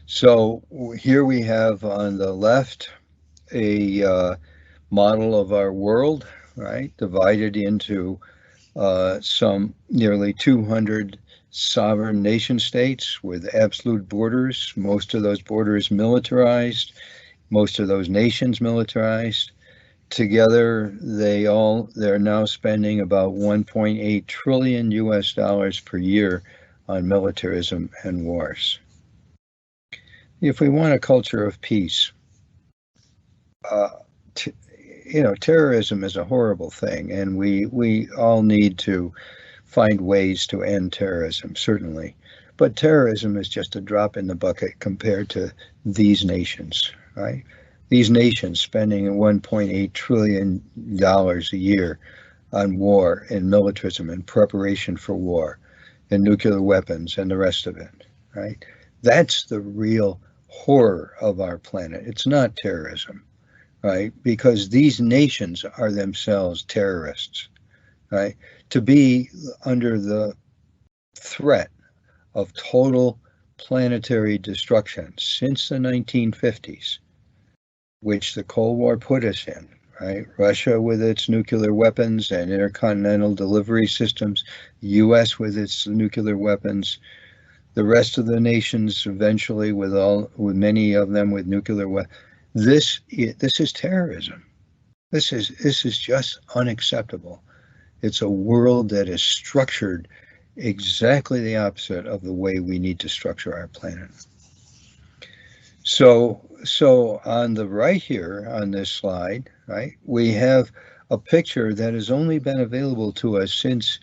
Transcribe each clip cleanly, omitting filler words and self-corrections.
So here we have on the left a model of our world, right, divided into some nearly 200 sovereign nation states with absolute borders, most of those borders militarized, most of those nations militarized. Together, they're now spending about 1.8 trillion US dollars per year on militarism and wars. If we want a culture of peace, uh, t- terrorism is a horrible thing, and we all need to find ways to end terrorism, certainly. But terrorism is just a drop in the bucket compared to these nations, right? These nations spending $1.8 trillion a year on war and militarism and preparation for war and nuclear weapons and the rest of it, right? That's the real horror of our planet. It's not terrorism, right? Because these nations are themselves terrorists, right? To be under the threat of total planetary destruction since the 1950s, which the Cold War put us in, right? Russia with its nuclear weapons and intercontinental delivery systems, the US with its nuclear weapons, the rest of the nations eventually with many of them with nuclear weapons. This is terrorism. This is just unacceptable. It's a world that is structured exactly the opposite of the way we need to structure our planet. So on the right here on this slide, right, we have a picture that has only been available to us since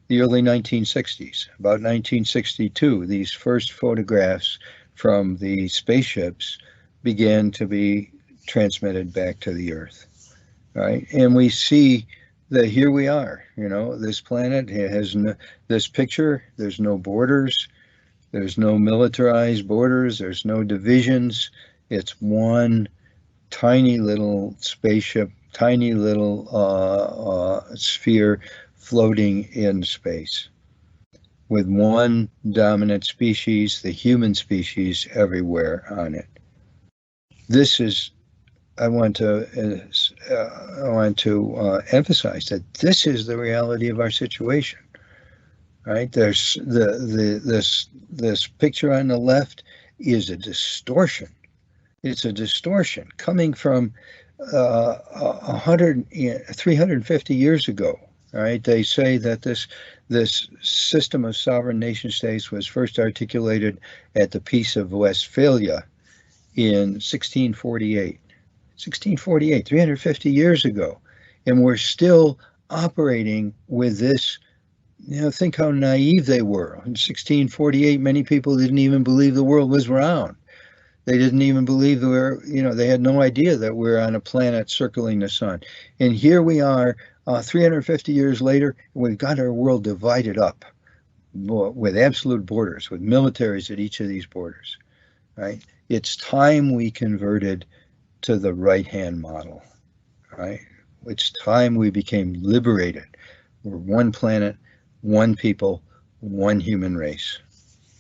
the early 1960s. About 1962, these first photographs from the spaceships began to be transmitted back to the Earth, right? And we see that here we are. This planet has this picture. There's no borders. There's no militarized borders. There's no divisions. It's one tiny little spaceship, tiny little sphere floating in space with one dominant species, the human species, everywhere on it. This is I want to emphasize that this is the reality of our situation, right? There's this picture on the left is a distortion. It's a distortion coming from 350 years ago. Right? They say that this system of sovereign nation states was first articulated at the Peace of Westphalia in 1648. 1648, 350 years ago. And we're still operating with this. Think how naive they were. In 1648, many people didn't even believe the world was round. They didn't even believe they had no idea that we're on a planet circling the sun. And here we are 350 years later, and we've got our world divided up with absolute borders, with militaries at each of these borders, right? It's time we converted to the right-hand model, right? It's time we became liberated. We're one planet, one people, one human race.